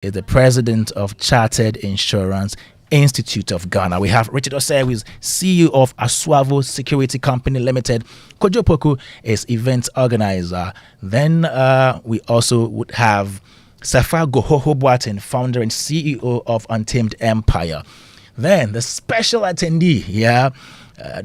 is the president of Chartered Insurance Institute of Ghana. We have Richard Osei, who is CEO of Asuavo Security Company Limited. Kojo Poku is event organizer. Then we also would have Safa Gohoho Boatin, founder and CEO of Untamed Empire. Then the special attendee,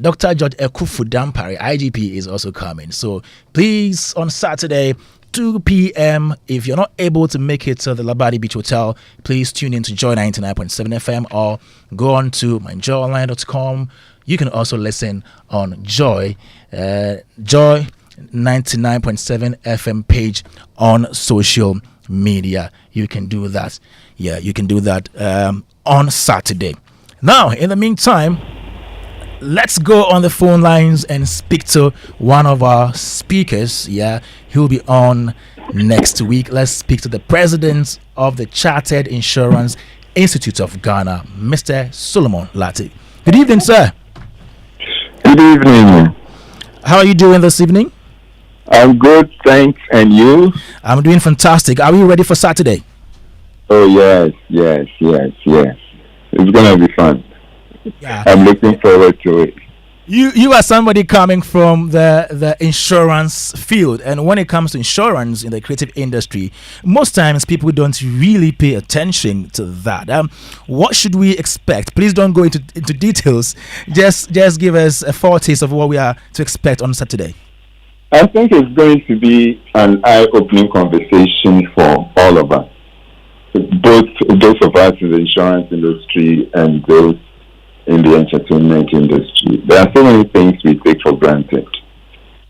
Dr. George Ekufu Dampare, IGP, is also coming. So please, on Saturday, 2 p.m. If you're not able to make it to the Labadi Beach Hotel, please tune in to Joy 99.7 FM or go on to myjoyonline.com. You can also listen on Joy 99.7 FM page on social media. You can do that. Yeah, you can do that on Saturday. Now, in the meantime, let's go on the phone lines and speak to one of our speakers. He'll be on next week. Let's speak to the president of the Chartered Insurance Institute of Ghana, Mr. Solomon Lartey. Good evening, sir. Good evening. How are you doing this evening? I'm good, thanks. And you? I'm doing fantastic. Are you ready for Saturday? Oh, yes. It's going to be fun. Yeah. I'm looking forward to it. You are somebody coming from the insurance field, and when it comes to insurance in the creative industry, most times people don't really pay attention to that. What should we expect? Please don't go into details. Just give us a foretaste of what we are to expect on Saturday. I think it's going to be an eye-opening conversation for all of us, both those of us in the insurance industry and those in the entertainment industry. There are so many things we take for granted,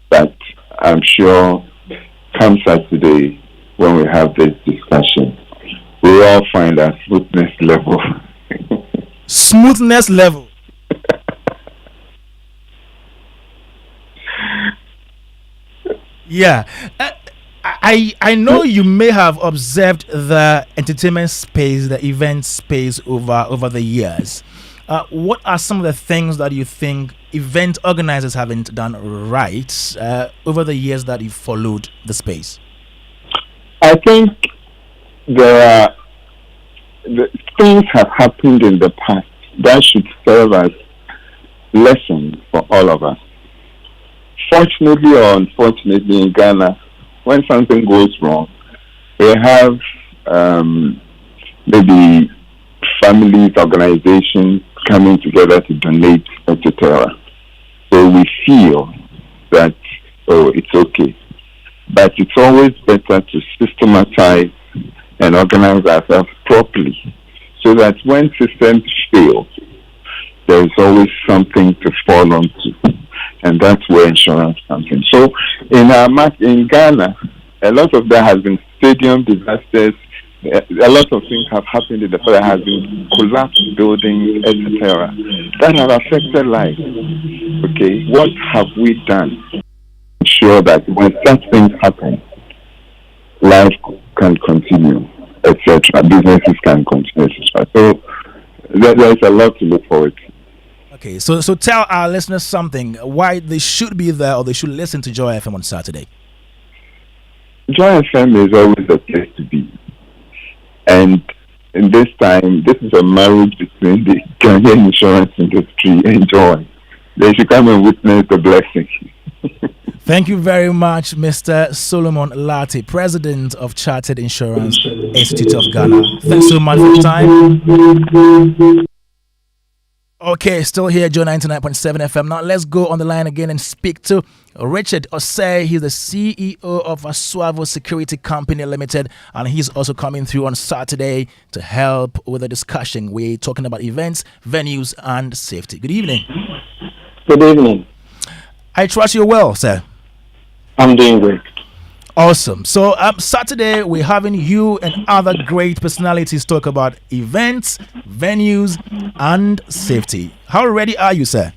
but I'm sure come Saturday, when we have this discussion, we'll all find our smoothness level. Smoothness level. Yeah. I know you may have observed the entertainment space, the event space over the years. What are some of the things that you think event organizers haven't done right over the years that you've followed the space? I think the things have happened in the past that should serve as lessons for all of us. Fortunately or unfortunately in Ghana, when something goes wrong, we have maybe families, organizations coming together to donate, etc. So we feel that, it's okay. But it's always better to systematize and organize ourselves properly so that when systems fail, there is always something to fall onto. And that's where insurance comes in. So in Ghana, a lot of that has been stadium disasters. A lot of things have happened in the past. There has been collapsed buildings, etc. that have affected life. Okay, what have we done to ensure that when such things happen, life can continue, etc. Businesses can continue, etc. So there's a lot to look forward to. Okay, so tell our listeners something, why they should be there or they should listen to Joy FM on Saturday. Joy FM is always a place to be. And in this time, this is a marriage between the Ghanaian insurance industry and Joy. They should come and witness the blessing. Thank you very much, Mr. Solomon Lartey, President of Chartered Insurance Institute of Ghana. Thanks so much for your time. Okay, still here, Joe 99.7 FM. Now let's go on the line again and speak to Richard Osei. He's the CEO of Asuavo Security Company Limited, and he's also coming through on Saturday to help with the discussion. We're talking about events, venues, and safety. Good evening. Good evening. I trust you're well, sir. I'm doing great. Awesome. So Saturday, we're having you and other great personalities talk about events, venues, and safety. How ready are you, sir?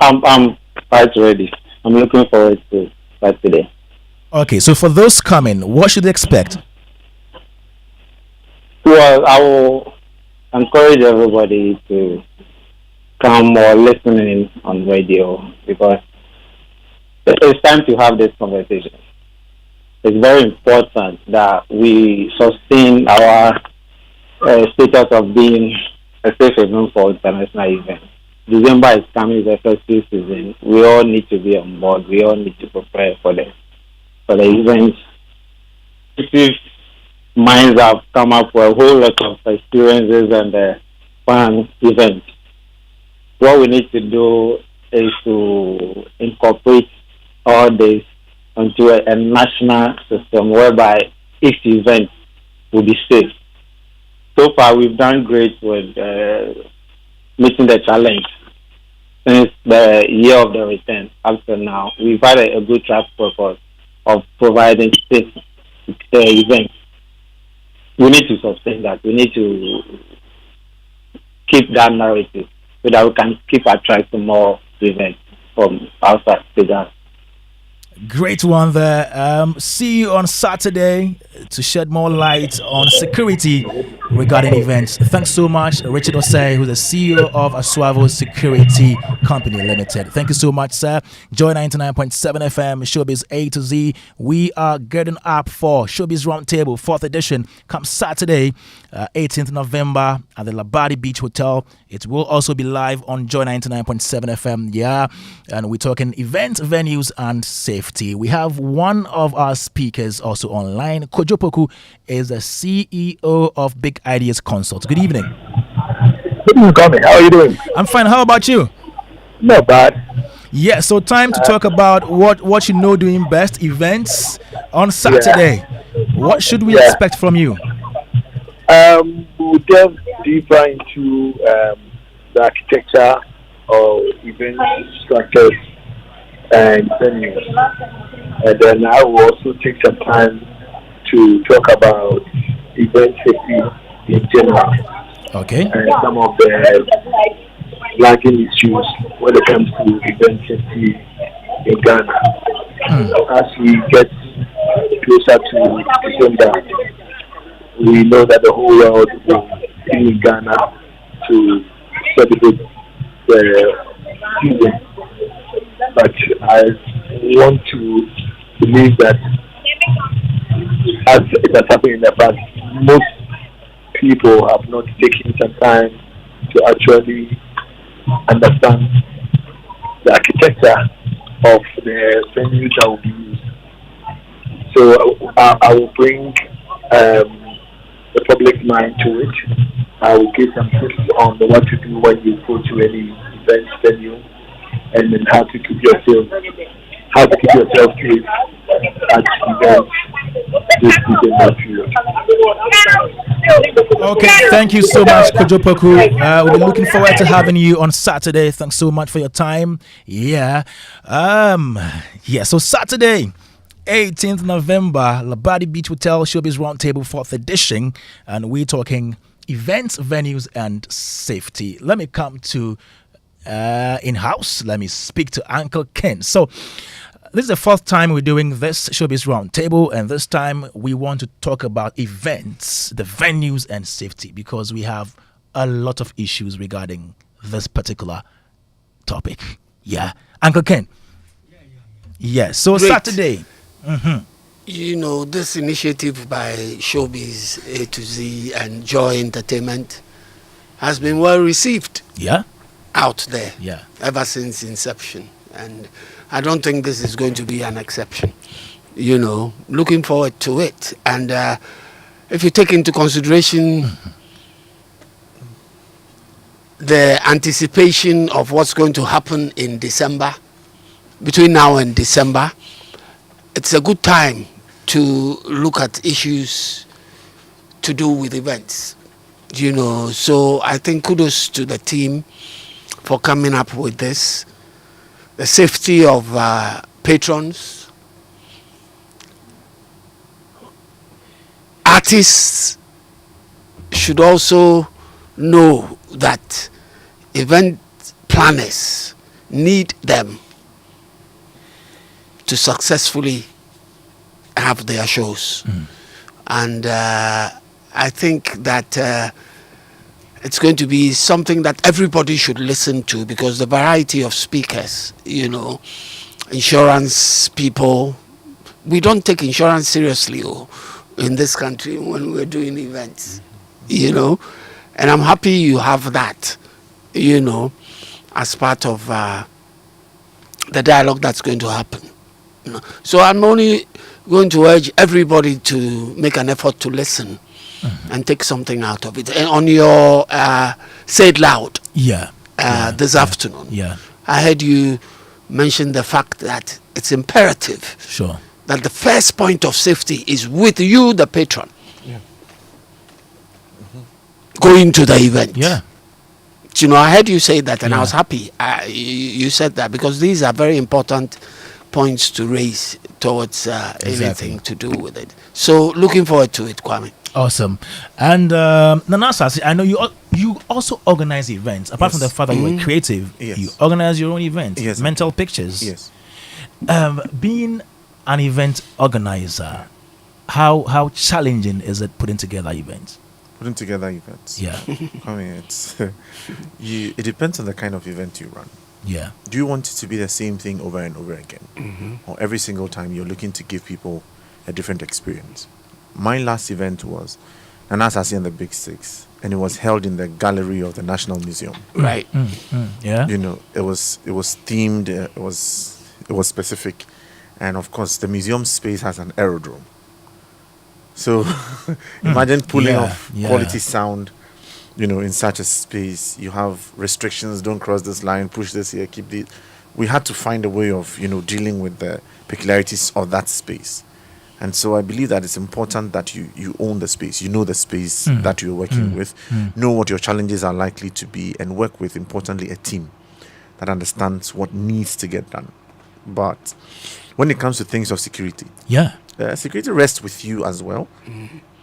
I'm quite ready. I'm looking forward to Saturday. Okay, so for those coming, what should they expect? Well, I will encourage everybody to come or listen in on radio because it's time to have this conversation. it's very important that we sustain our status of being a safe haven for international events. December is coming, the festive season. We all need to be on board. We all need to prepare for the events. Creative minds have come up with a whole lot of experiences and fun events. What we need to do is to incorporate all this into a national system whereby each event will be safe. So far, we've done great with meeting the challenge. Since the year of the return up to now, we've had a good track record of providing safe events. We need to sustain that. We need to keep that narrative so that we can keep attracting more events from outside Sudan. Great one there. See you on Saturday to shed more light on security regarding events. Thanks so much, Richard Osei, who's the CEO of Aswavo Security Company Limited. Thank you so much, sir. Joy 99.7 FM, Showbiz A to Z. We are getting up for Showbiz Roundtable, 4th edition, come Saturday, 18th November at the Labadi Beach Hotel. It will also be live on Joy 99.7 FM. Yeah, and we're talking event, venues, and safety. We have one of our speakers also online. Kojo Poku is the CEO of Big Ideas Consult. Good evening. Good evening, Kwame. How are you doing? I'm fine. How about you? Not bad. Yeah, so time to talk about what you know doing best, events on Saturday. What should we expect from you? We'll delve deeper into the architecture of event structures and venues. And then I will also take some time to talk about event safety in general. Okay. And some of the lagging issues when it comes to event safety in Ghana. As we get closer to December, we know that the whole world will be in Ghana to celebrate the season. But I want to believe that, as it has happened in the past, most people have not taken some time to actually understand the architecture of the venues that will be used. So I will bring the public mind to it. I will give some tips on what to do when you go to any event venue, and then how to keep yourself safe at events this December period. Okay, thank you so much, Kojo Poku. We'll be looking forward to having you on Saturday. Thanks so much for your time. So Saturday, 18th November, Labadi Beach Hotel, Showbiz Roundtable, 4th edition, and we're talking events, venues, and safety. Let me come to in-house. Let me speak to Uncle Ken. So this is the 4th time we're doing this Showbiz Roundtable, and this time we want to talk about events, the venues, and safety, because we have a lot of issues regarding this particular topic. Yeah, Uncle Ken. Yeah. So Great. Saturday. You know, this initiative by Showbiz A to Z and Joy Entertainment has been well received. Yeah. Out there. Yeah. Ever since inception. And I don't think this is going to be an exception. You know, looking forward to it. And if you take into consideration the anticipation of what's going to happen in December, between now and December, it's a good time to look at issues to do with events. You know, so I think kudos to the team for coming up with this. The safety of patrons, artists should also know that event planners need them to successfully have their shows. And I think that it's going to be something that everybody should listen to, because the variety of speakers, you know, insurance people, we don't take insurance seriously in this country when we're doing events, you know. And I'm happy you have that, you know, as part of the dialogue that's going to happen. You know. So I'm only going to urge everybody to make an effort to listen and take something out of it. And on your say it loud this afternoon, I heard you mention the fact that it's imperative that the first point of safety is with you, the patron, going to the event. You know, I heard you say that, and I was happy you said that, because these are very important points to raise towards anything to do with it. So looking forward to it, Kwame. Awesome. And Nanasa, I know you also organize events. Apart from the fact that you were creative, you organize your own events, mental pictures. Being an event organizer, how challenging is it putting together events? Putting together events. I mean, it depends on the kind of event you run. Do you want it to be the same thing over and over again? Or every single time you're looking to give people a different experience? My last event was Nanasasi and the Big Six, and it was held in the gallery of the National Museum. Right. You know, it was themed, it was specific, and of course the museum space has an aerodrome. So imagine pulling off quality sound, you know, in such a space. You have restrictions: don't cross this line, push this here, keep this. We had to find a way of, you know, dealing with the peculiarities of that space. And so I believe that it's important that you own the space, you know the space that you're working with, know what your challenges are likely to be, and work with, importantly, a team that understands what needs to get done. But when it comes to things of security, security rests with you as well.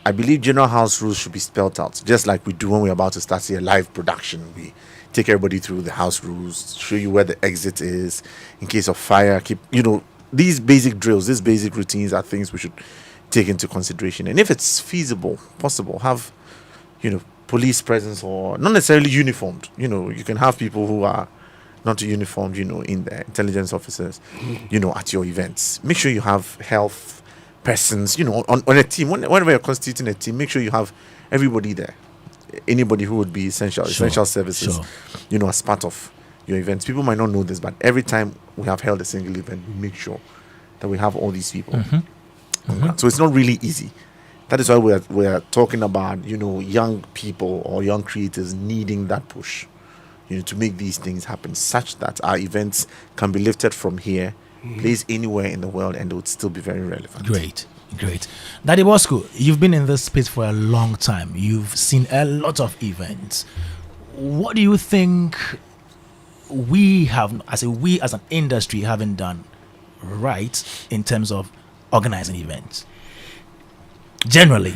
I believe general house rules should be spelled out, just like we do when we're about to start a live production. We take everybody through the house rules, show you where the exit is in case of fire, keep, you know, these basic drills, these basic routines are things we should take into consideration. And if it's feasible, possible, have, you know, police presence, or not necessarily uniformed. You know, you can have people who are not uniformed, you know, in the intelligence officers, you know, at your events. Make sure you have health persons, you know, on a team. Whenever you're constituting a team, make sure you have everybody there. Anybody who would be essential services, you know, as part of your events. People might not know this, but every time we have held a single event, we make sure that we have all these people. So it's not really easy. That is why we're talking about, you know, young people or young creators needing that push, you know, to make these things happen, such that our events can be lifted from here, placed anywhere in the world, and it would still be very relevant. Great. Daddy Bosco, you've been in this space for a long time. You've seen a lot of events. What do you think we as an industry haven't done right in terms of organizing events generally?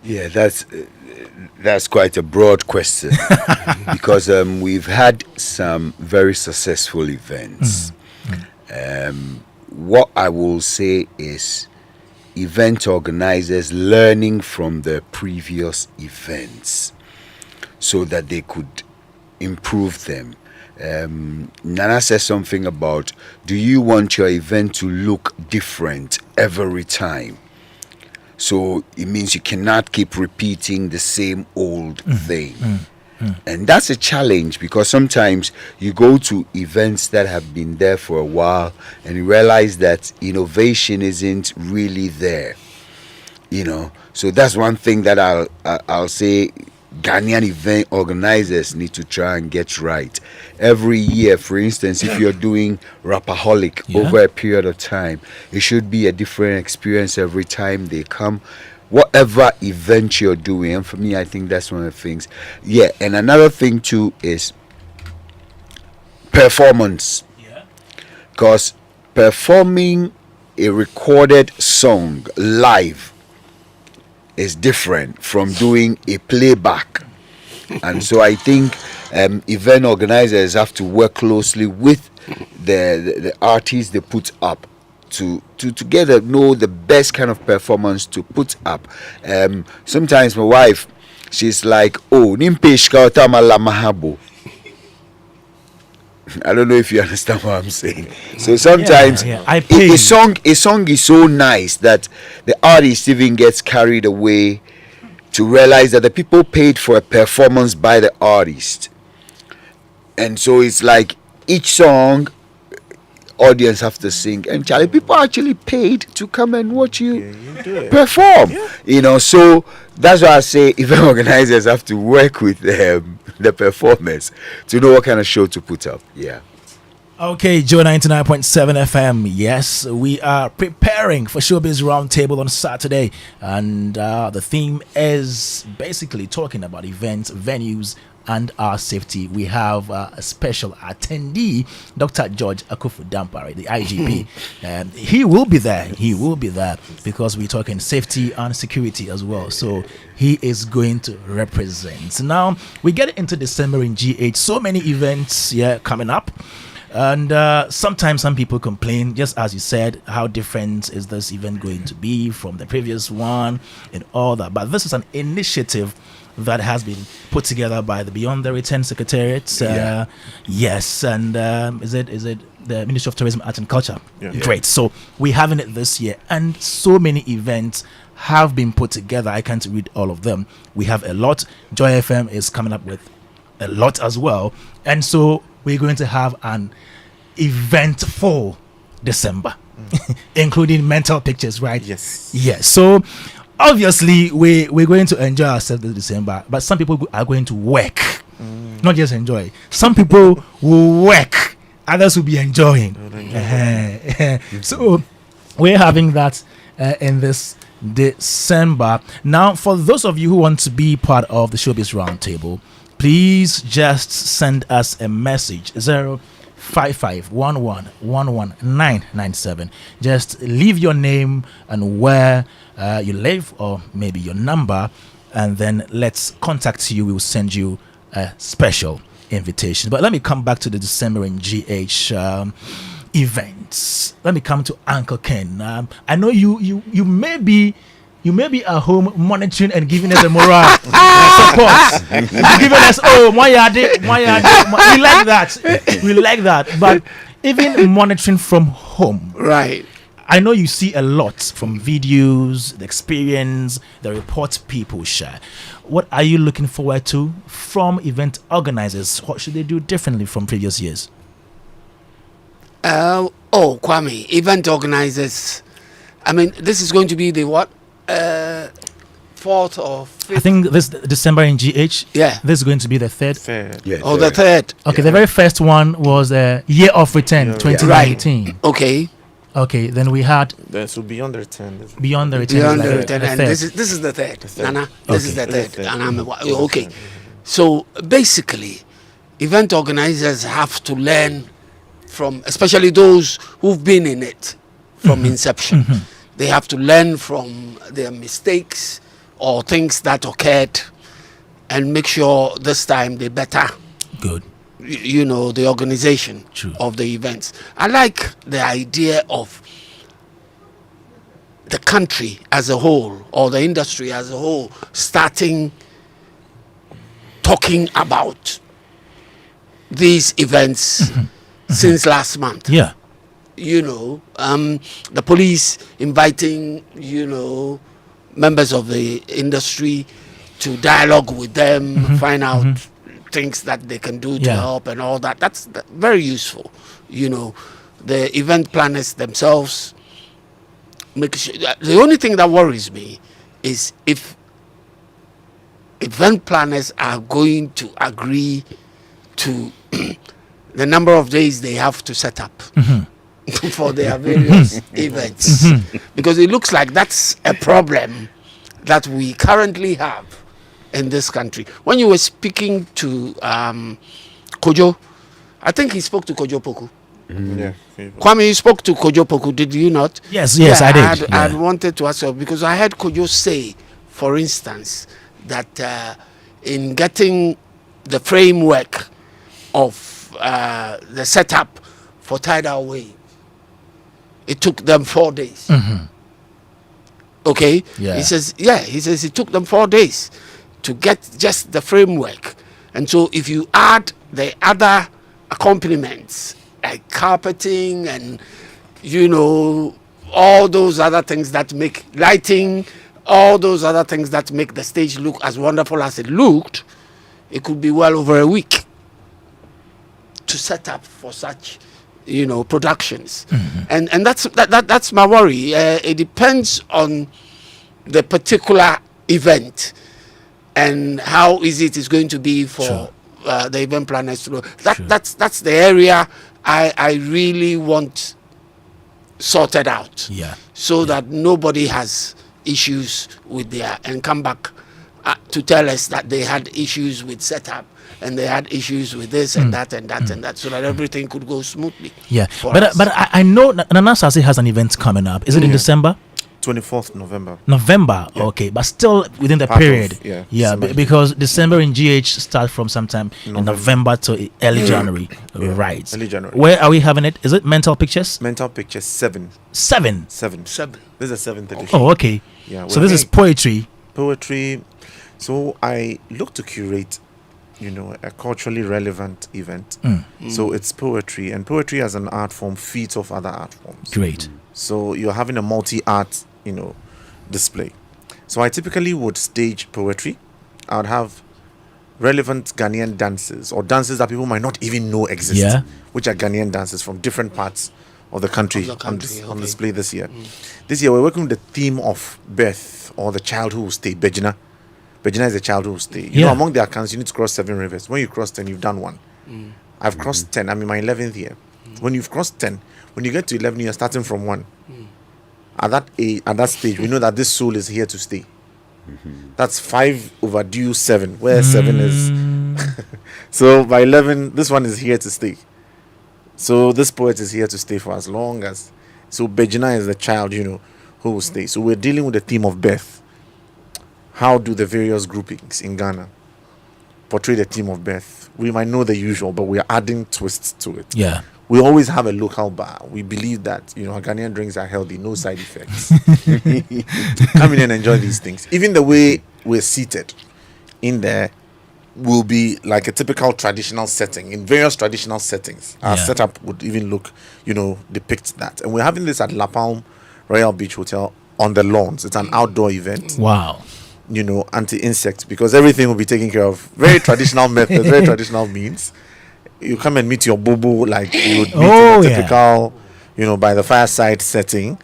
Yeah, that's quite a broad question because we've had some very successful events. What I will say is event organizers learning from the previous events so that they could improve them. Nana says something about, do you want your event to look different every time? So it means you cannot keep repeating the same old thing. And that's a challenge, because sometimes you go to events that have been there for a while and you realize that innovation isn't really there, you know. So that's one thing that I'll say Ghanaian event organizers need to try and get right. Every year, for instance, if you're doing Rapaholic over a period of time, it should be a different experience every time they come. Whatever event you're doing, and for me, I think that's one of the things. Yeah, and another thing too is performance. Because performing a recorded song live is different from doing a playback. And so I think event organizers have to work closely with the artists they put up to together know the best kind of performance to put up. Sometimes my wife, she's like, oh, nimpeshka otama la mahabo. I don't know if you understand what I'm saying. So sometimes I pay. a song is so nice that the artist even gets carried away to realize that the people paid for a performance by the artist. And so it's like each song audience have to sing, and Charlie, people actually paid to come and watch you perform. So that's why I say event organizers have to work with the performers to know what kind of show to put up. Okay, Joe 99.7 FM. Yes, we are preparing for Showbiz Roundtable on Saturday, and the theme is basically talking about events, venues, and our safety. We have a special attendee, Dr. George Akufu-Dampare, the IGP. He will be there. He will be there because we're talking safety and security as well. So he is going to represent. Now, we get into December in GH. So many events coming up. And sometimes some people complain, just as you said, how different is this event going to be from the previous one and all that. But this is an initiative that has been put together by the Beyond the Return Secretariat. Yes, and is it the Ministry of Tourism, Arts and Culture? Great. So we're having it this year, and so many events have been put together. I can't read all of them. We have a lot. Joy FM is coming up with a lot as well, and so we're going to have an eventful December, including mental pictures, right? Yes. So obviously we're going to enjoy ourselves this December, but some people are going to work, not just enjoy. Some people will work, others will be enjoying. So we're having that in this December. Now, for those of you who want to be part of the Showbiz Roundtable, please just send us a message 05511119997. Just leave your name and where you live, or maybe your number, and then let's contact you. We will send you a special invitation. But let me come back to the December in GH events. Let me come to Uncle Ken. I know you may be at home monitoring and giving us a moral support. Giving us, my yard. We like that. But even monitoring from home, right? I know you see a lot from videos, the experience, the reports people share. What are you looking forward to from event organizers? What should they do differently from previous years? Kwame, event organizers. I mean, this is going to be the what? 4th or 5th? I think this December in GH. Yeah. This is going to be the 3rd. Yeah, the 3rd. Okay, the very first one was Year of Return 2019. Right. Okay. Okay, then we had So Beyond the Return. Beyond the Return. Beyond the Return, and this is the 3rd. Nana, this is the 3rd. And I'm okay. So basically, event organizers have to learn from, especially those who've been in it from inception. They have to learn from their mistakes or things that occurred and make sure this time they better. Good. The organization of the events. I like the idea of the country as a whole, or the industry as a whole, starting talking about these events since last month. Yeah. The police inviting, members of the industry to dialogue with them, find out things that they can do to help and all that. That's very useful. The event planners themselves make sure. The only thing that worries me is if event planners are going to agree to the number of days they have to set up for their various events, because it looks like that's a problem that we currently have in this country. When you were speaking to Kojo, I think he spoke to Kojo Poku. Yeah. Kwame, you spoke to Kojo Poku, did you not? Yes, I did. I wanted to ask you, because I heard Kojo say, for instance, that in getting the framework of the setup for Tidal Wave, it took them 4 days. Okay? Yeah. He says it took them 4 days. to get just the framework. And so if you add the other accompaniments, like carpeting and, you know, all those other things that make lighting, all those other things that make the stage look as wonderful as it looked, it could be well over a week to set up for such, you know, productions. And that's my worry. It depends on the particular event and how easy it is going to be for the event planners to know. That's the area I really want sorted out. So that nobody has issues with their and come back to tell us that they had issues with setup and they had issues with this and that and that and that, so that everything could go smoothly. But I know Nana Sase has an event coming up. Is it in December? 24th November. Okay, but still within the period. Because December in GH starts from sometime in November to early January. Right. Early January. Where are we having it? Is it Mental Pictures? Mental Pictures 7. 7. This is the 7th edition. Oh, okay. Yeah. So this is poetry. So I look to curate, you know, a culturally relevant event. So it's poetry, and poetry as an art form feeds off other art forms. Great. So you're having a multi-art, you know, display. So I typically would stage poetry. I would have relevant Ghanaian dances or dances that people might not even know exist, which are Ghanaian dances from different parts of the country, on display this year. This year we're working with the theme of birth or the child who will stay, Bejina. Bejina is a child who will stay. You know, among the accounts, you need to cross 7 rivers. When you cross 10, you've done one. I've crossed 10. I'm in my 11th year. When you've crossed 10, when you get to 11, you're starting from 1. At that stage, we know that this soul is here to stay. That's 5 overdue 7, where 7 is. So by 11, this one is here to stay. So this poet is here to stay for as long as. So Bejina is the child, you know, who will stay. So we're dealing with the theme of birth. How do the various groupings in Ghana portray the theme of birth? We might know the usual, but we are adding twists to it. We always have a local bar. We believe that, you know, our Ghanaian drinks are healthy, no side effects. Come in and enjoy these things. Even the way we're seated in there will be like a typical traditional setting. In various traditional settings, our setup would even look, you know, depict that. And we're having this at La Palm Royal Beach Hotel on the lawns. It's an outdoor event. Wow. You know, anti-insect, because everything will be taken care of. Very traditional methods, very traditional means. You come and meet your boo-boo like you would meet in a typical, you know, by the fireside setting.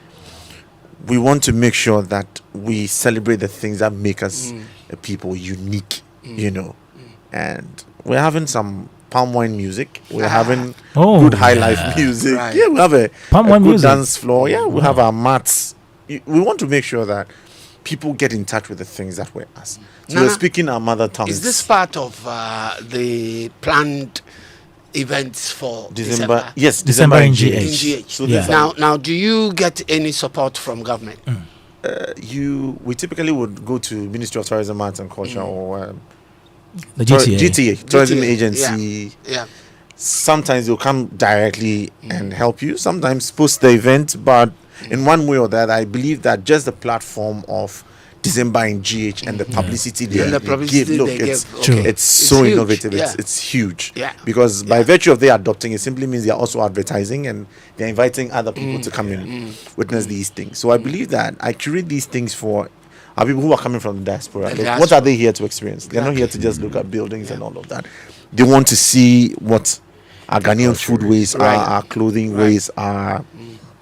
We want to make sure that we celebrate the things that make us a people unique, you know. And we're having some palm wine music. We're having good high life music. Right. Yeah, we have a palm wine good music. dance floor. Yeah, we have our mats. We want to make sure that people get in touch with the things that we're asked. So we're speaking our mother tongue. Is this part of the planned events for December? Yes, December in GH. In GH. So Now, do you get any support from government? We typically would go to Ministry of Tourism, Arts and Culture or The GTA. Tourism Agency. Yeah. Sometimes they'll come directly and help you. Sometimes post the event, but in one way or the other, I believe that just the platform of December in GH and the publicity they give. Look, it's so huge. Innovative. It's huge. Because by Yeah. virtue of their adopting, it simply means they're also advertising and they're inviting other people to come in, witness these things. So I believe that I curate these things for our people who are coming from the diaspora. Look, what are they here to experience? They're not here to just look at buildings and all of that. They want to see what our Ghanaian food ways are, our clothing ways are,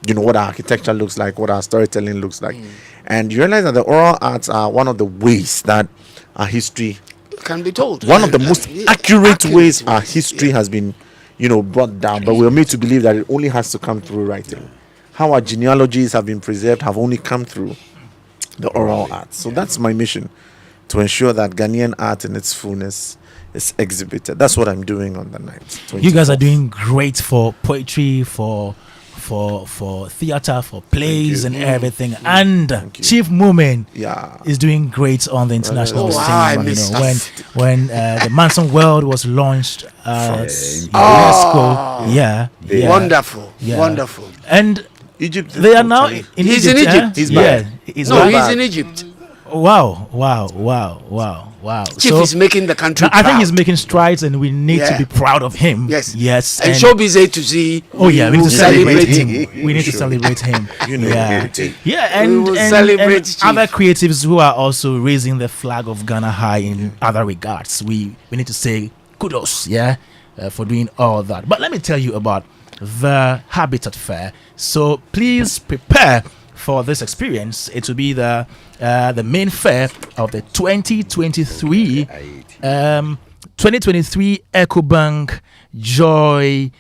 you know, what our architecture looks like, what our storytelling looks like. And you realize that the oral arts are one of the ways that our history can be told. One of the most accurate ways our history has been, you know, brought down. But we're made to believe that it only has to come through writing. How our genealogies have been preserved have only come through the oral arts. So that's my mission, to ensure that Ghanaian art in its fullness is exhibited. That's what I'm doing on the night. You guys are doing great for poetry, for theater, for plays and everything. And Chief Moomin is doing great on the international scene. You know, when the Manson World was launched UNESCO. Wonderful. And Egypt. They are now in He's Egypt. in Egypt. He's back. He's in Egypt. Wow. Chief is making the country I think proud. he's making strides, and we need to be proud of him. Yes. And Showbiz A to see. Oh yeah, we need to celebrate him. him. We need to celebrate him. You know, And will celebrate Chief. other creatives who are also raising the flag of Ghana high in other regards. We need to say kudos, for doing all that. But let me tell you about the Habitat Fair. So please prepare for this experience. It will be the main fair of the 2023 EcoBank Joy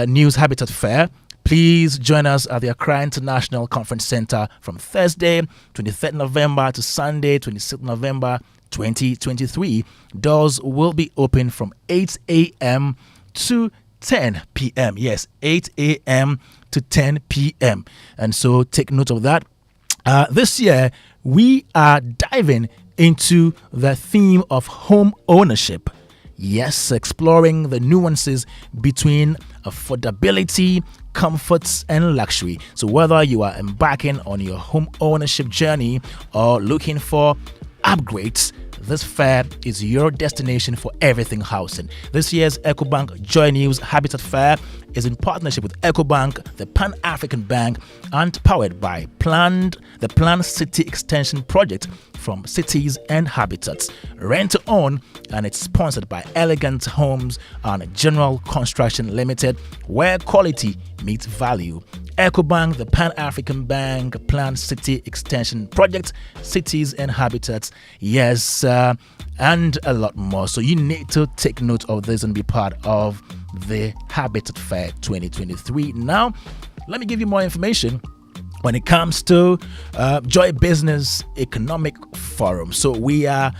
News Habitat Fair. Please join us at the Accra International Conference Center from Thursday, 23rd November to Sunday, 26th November 2023. Doors will be open from 8 a.m. to 10 p.m. Yes, 8 a.m. to 10 p.m. And so take note of that. This year, we are diving into the theme of home ownership. Yes, exploring the nuances between affordability, comforts, and luxury. So whether you are embarking on your home ownership journey or looking for upgrades, this fair is your destination for everything housing. This year's EcoBank Joy News Habitat Fair is in partnership with EcoBank, the Pan-African Bank, and powered by the Planned City Extension Project from Cities and Habitats. Rent to own, and it's sponsored by Elegant Homes and General Construction Limited, where quality meets value. EcoBank, the Pan-African Bank, Planned City Extension Project, Cities and Habitats, and a lot more. So you need to take note of this and be part of the Habitat Fair 2023. Now, let me give you more information when it comes to Joy Business Economic Forum. So we are,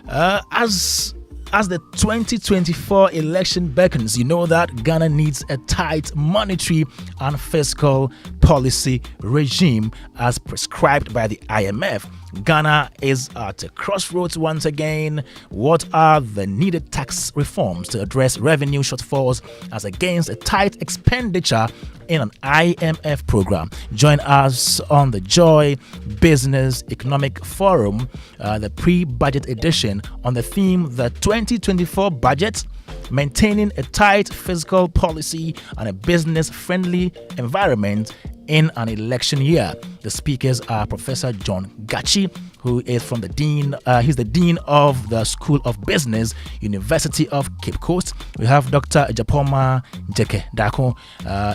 as the 2024 election beckons, you know that Ghana needs a tight monetary and fiscal policy regime as prescribed by the IMF. Ghana is at a crossroads once again. What are the needed tax reforms to address revenue shortfalls as against a tight expenditure in an IMF program? Join us on the Joy Business Economic Forum, the pre-budget edition, on the theme the 2024 budget, maintaining a tight fiscal policy and a business-friendly environment in an election year. The speakers are Professor John Gachi, who is from the Dean, he's the Dean of the School of Business, University of Cape Coast. We have Dr. Japoma Jeke Dako,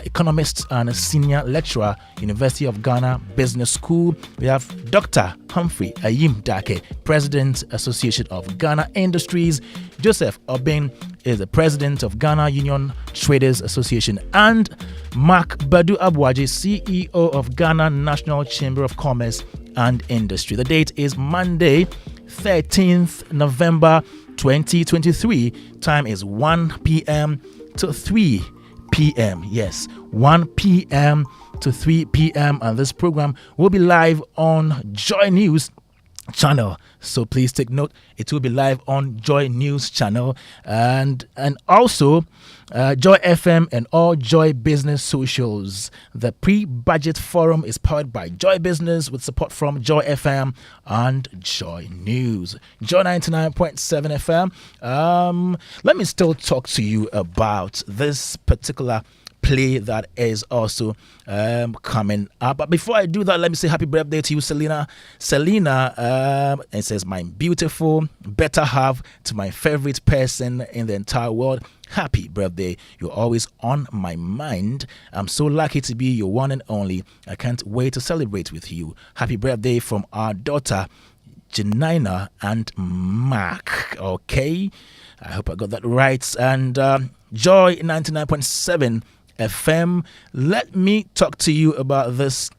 economist and senior lecturer, University of Ghana Business School. We have Dr. Humphrey Ayim Dake, President, Association of Ghana Industries. Joseph Obin is the President of Ghana Union Traders Association, and Mark Badu Abuaji, CEO of Ghana National Chamber of Commerce and Industry. The date is Monday, 13th November 2023. Time is 1 p.m. to 3 p.m. Yes, 1 p.m. to 3 p.m. And this program will be live on Joy News channel. So please take note, it will be live on Joy News channel and also Joy FM and all Joy Business socials. The pre-budget forum is powered by Joy Business with support from Joy FM and Joy News. Joy 99.7 FM. Let me still talk to you about this particular play that is also coming up. But before I do that, let me say happy birthday to you, Selena. It says, my beautiful better half to my favorite person in the entire world. Happy birthday. You're always on my mind. I'm so lucky to be your one and only. I can't wait to celebrate with you. Happy birthday from our daughter, Janina and Mark. Okay, I hope I got that right. And Joy 99.7 FM. Let me talk to you about this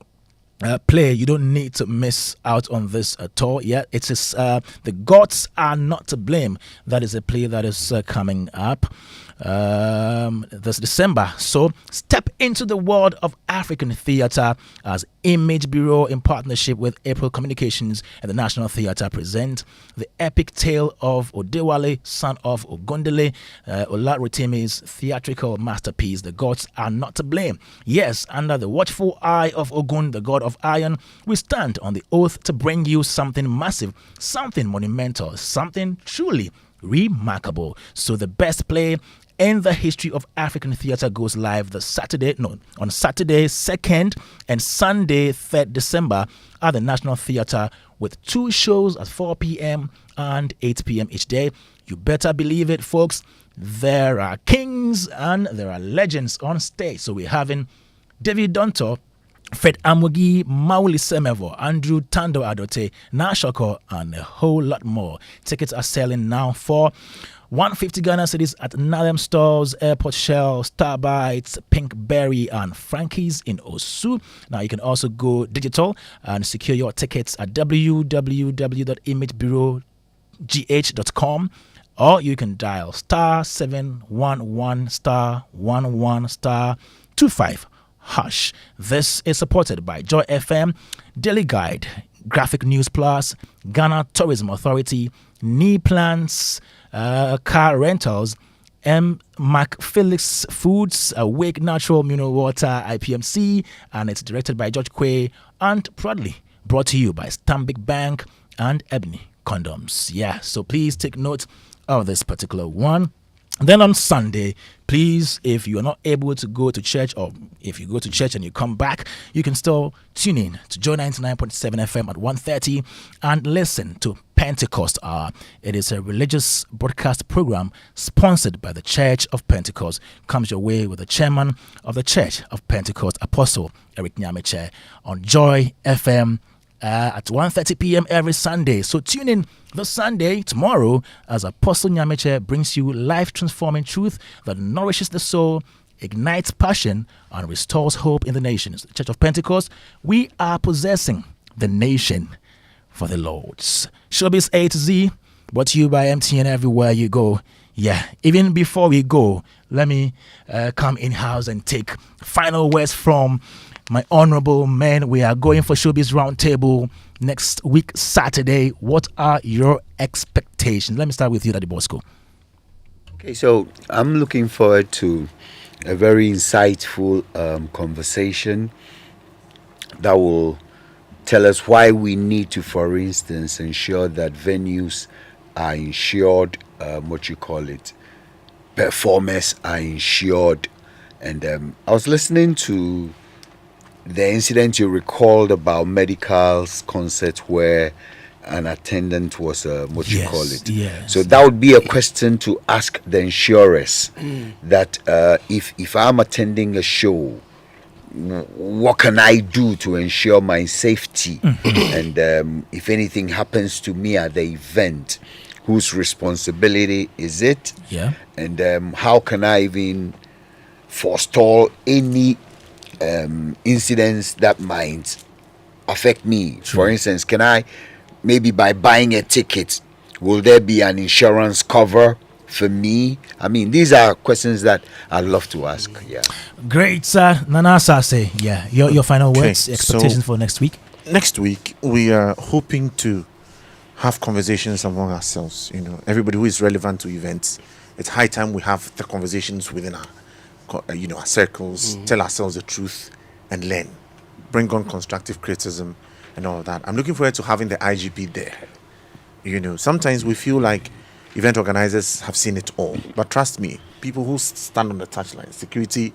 play. You don't need to miss out on this at all. Yeah, it is The Gods Are Not to Blame. That is a play that is coming up. this December. So step into the world of African theatre as Image Bureau, in partnership with April Communications and the National Theatre, present the epic tale of Odewale, son of Ogundele, Olaritimi's theatrical masterpiece, The Gods Are Not to Blame. Yes, under the watchful eye of Ogun, the god of iron, we stand on the oath to bring you something massive, something monumental, something truly remarkable. So the best play in the history of African theatre goes live on Saturday 2nd and Sunday 3rd December at the National Theatre, with 2 shows at 4 p.m. and 8 p.m. each day. You better believe it, folks. There are kings and there are legends on stage. So we're having David Donto, Fred Amugi, Mauli Semevo, Andrew Tando Adote, Nashoko, and a whole lot more. Tickets are selling now for 150 Ghana cedis at Nalem Stores, Airport Shell, Starbites, Pinkberry, and Frankie's in Osu. Now you can also go digital and secure your tickets at www.imagebureaugh.com, or you can dial *711 *11 *25 #. This is supported by Joy FM, Daily Guide, Graphic News Plus, Ghana Tourism Authority, Knee Plants, Car Rentals, Mac Felix Foods, Awake Natural Mineral Water, IPMC, and it's directed by George Quay, and proudly brought to you by Stanbic Bank and Ebony Condoms. Yeah, so please take note of this particular one. And then on Sunday, please, if you are not able to go to church, or if you go to church and you come back, you can still tune in to Joy 99.7 FM at 1:30 and listen to Pentecost Hour. It is a religious broadcast program sponsored by the Church of Pentecost. Comes your way with the chairman of the Church of Pentecost, Apostle Eric Nyameche, on Joy FM at 1:30 p.m. every Sunday. So tune in this Sunday, tomorrow, as Apostle Nyameche brings you life-transforming truth that nourishes the soul, ignites passion, and restores hope in the nations. The Church of Pentecost, we are possessing the nation for the Lord's. Showbiz A to Z, brought to you by MTN everywhere you go. Yeah, even before we go, let me come in-house and take final words from my honorable men. We are going for Showbiz Roundtable next week, Saturday. What are your expectations? Let me start with you, Daddy Bosco. Okay, so I'm looking forward to a very insightful conversation that will tell us why we need to, for instance, ensure that venues are insured, performers are insured. And I was listening to the incident you recalled about Medical's concert where an attendant was Yes. So that would be a question to ask the insurers, that if I'm attending a show, what can I do to ensure my safety? And if anything happens to me at the event, whose responsibility is it? Yeah. And how can I even forestall any incidents that might affect me? True. For instance, can I, maybe by buying a ticket, will there be an insurance cover for me? I mean, these are questions that I'd love to ask. Yeah. Great, sir. Nana Sase, yeah, your final words, Okay, expectations so for next week? Next week, we are hoping to have conversations among ourselves. You know, everybody who is relevant to events. It's high time we have the conversations within our circles, tell ourselves the truth and learn, bring on constructive criticism and all of that. I'm looking forward to having the IGP there. You know, sometimes we feel like event organizers have seen it all, but trust me, people who stand on the touchline, security,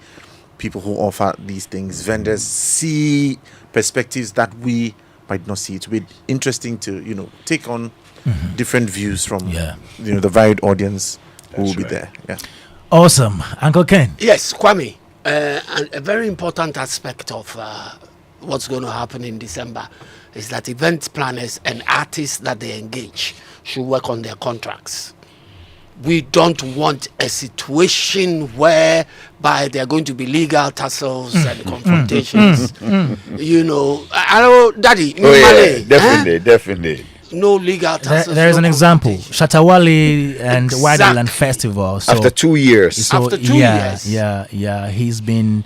people who offer these things, vendors, see perspectives that we might not see. It will be interesting to, take on different views from, the varied audience who will be there. Yeah. Awesome. Uncle Ken. Yes, Kwame. And a very important aspect of what's going to happen in December is that event planners and artists that they engage should work on their contracts. We don't want a situation whereby there are going to be legal tussles and confrontations. I know, Daddy. Definitely. no legal taxes. There is no an example: confrontation. Shatawale and Exactly. Wideland Festival. So, After 2 years. so After 2 yeah, years. yeah, he's been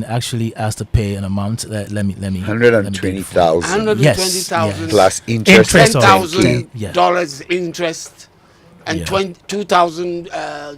actually asked to pay an amount. Let me. 120,000 $120,000 plus interest. Interest $10,000 interest and Yeah. 2,000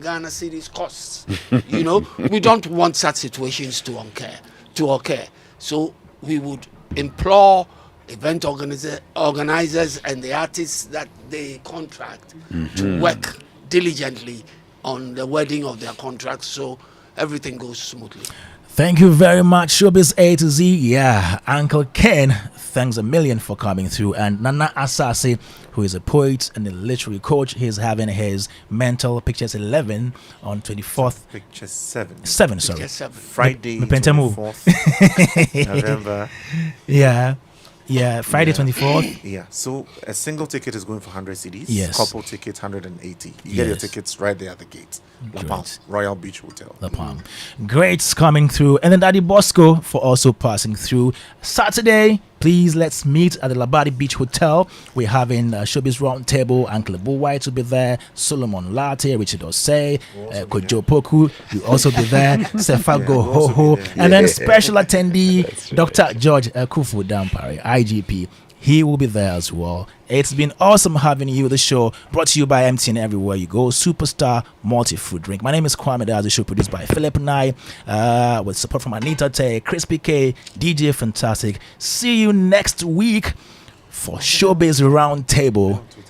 Ghana cedis costs. You know, we don't want such situations to occur. So we would implore event organizers and the artists that they contract to work diligently on the wording of their contracts so everything goes smoothly. Thank you very much, Showbiz A to Z. Yeah, Uncle Ken, thanks a million for coming through. And Nana Asase, who is a poet and a literary coach, he's having his mental pictures 11 on 24th. Picture 7. 7, sorry. Yes, sir. Friday, Me penta move. 24th November. Yeah, Friday Yeah. 24th. Yeah, so a single ticket is going for 100 CDs. Yes. Couple tickets, 180. You get your Yes. tickets right there at the gate. La Great. Palm, Royal Beach Hotel. The Palm. Greats coming through. And then Daddy Bosco for also passing through. Saturday, please let's meet at the Labadi Beach Hotel. We're having Showbiz Roundtable. Uncle Abu White will be there. Solomon Latte, Richard Osei, Kojo Poku will also be there. Sefago we'll also Hoho. be there. And then special attendee, Dr. George Kufu Dampari, IGP. He will be there as well. It's been awesome having you. The show brought to you by MTN Everywhere You Go, Superstar Multi-Food Drink. My name is Kwame Dadzie. The show produced by Philip Nye, with support from Anita Tay, Crispy K, DJ Fantastic. See you next week for Showbiz Roundtable.